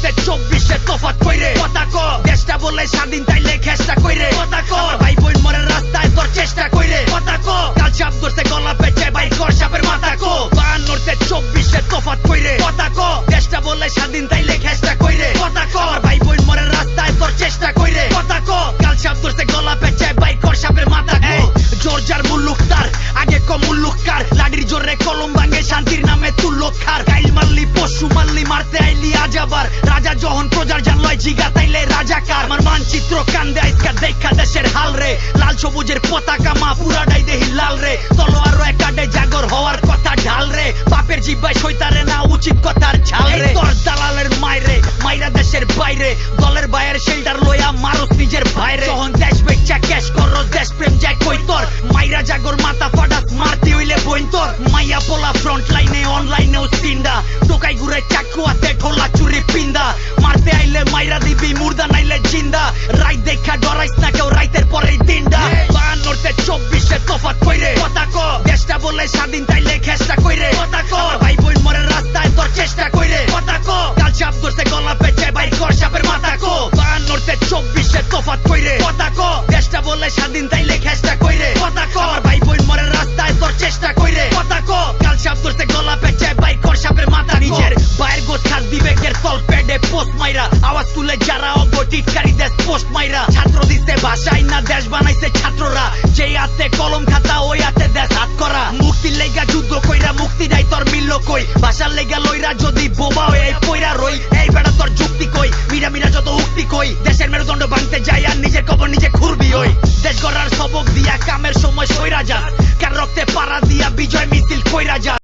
নড়তে 24-এ তফাৎ কইরে কথা ক দেশটা বলে স্বাধীন তাইলে খেসটা কইরে কথা ক ভাই বোন মরে রাস্তায় তোর চেষ্টা কইরে কথা ক কাল চাপ ধরতে গলা পেঁচে বাইর কর সাপের মাথা কো বান নড়তে 24-এ তফাৎ কইরে কথা ক দেশটা বলে স্বাধীন তাইলে খেসটা কইরে কথা ক ভাই বোন মরে রাস্তায় তোর চেষ্টা কইরে কথা ক কাল চাপ ধরতে গলা পেঁচে বাইর কর সাপের মাথা কো জোরজার মুল্লুক তার আগে কম মুল্লুককার লাডির জোরে কলম ভাঙে শান্তির নামে তুল্লক খার গাইল মারলি পশু মারলি মারতে আইলি আজ আবার রাজা যখন প্রজার জানলয় জিগা তাইলে রাজাকার আমার মানচিত্র কান্দে আইসকা দেখা দেশের হাল রে লাল সবুজের পতাকা মা পুরাটাই দেহি লাল রে তলোয়ারও একাডে জাগর হওয়ার কথা ঢাল রে বাপের জিব্বায় সইতারে না উচিত কথার ঝাল রে তোর দালালের মাইরে মাইরা দেশের বাইরে দলের বাইরের শেল্টার লইয়া মারুস নিজের ভাইরে যখন দেশ বেচা ক্যাশ করো দেশ প্রেম যায় কই তোর মাইরা জাগর মাথা ফাটাস মারতে হইলে বইন তোর মাইয়া পোলা ফ্রন্ট লাইনে অনলাইনেও সিন্ডা টোকাই ঘুরে চাকু হাতে ঠোলা চুরি পিন্দা মারতে আইলে মাইরা দিবি মুর্দা নাইলে জিন্দা রাইত দেখা ডরাইস না কেউ রাইতের পরেই দিনটা বান নড়তে 24-এ তফাৎ কইরে কথা ক দেশটা বলে স্বাধীন তাইলে খেসটা কইরে কথা ক ভাই বোন মরে রাস্তায় তোর চেষ্টা কইরে কথা ক কাল চাপ ধরতে গলা পেঁচে বাইর কর সাপের মাথা কো বান নড়তে 24-এ তফাৎ কইরে কথা ক দেশটা বলে স্বাধীন তাইলে খেসটা কইরে কথা ক ভাই বোন মরে রাস্তায় তোর চেষ্টা কইরে কথা ক কাল চাপ ধরতে গলা পেঁচে বাইর কর সাপের মাথা নিজের বাইর গোছ খাস বিবেকের তল পেডে পোস্ট মাইরা আওয়াজ তুলে যারা অগটিটকারী দেশ পোস্ট মাইরা ছাত্র দিতে ভাষাই না দেশ বানাইছে ছাত্ররা যেই হাতে কলম খাতা ওই হাতে দেশ হাত করা মুক্তির লেগা যুদ্ধ কইরা মুক্তি নাই তোর মিলল কই ভাষার লেগা লইরা যদি বোবা হয়ে এই পয়রা রই এই বেটা তোর যুক্তি কই মিরা মিরা যত উক্তি কই দেশের মেরুদণ্ড ভাঙতে যাই আর নিজের কবর নিজে খুরবি ওই দেশ গড়ার সবক দিয়া কামের সময় সইরা যা কার রক্তে পাড়া দিয়া বিজয় মিছিল কইরা যা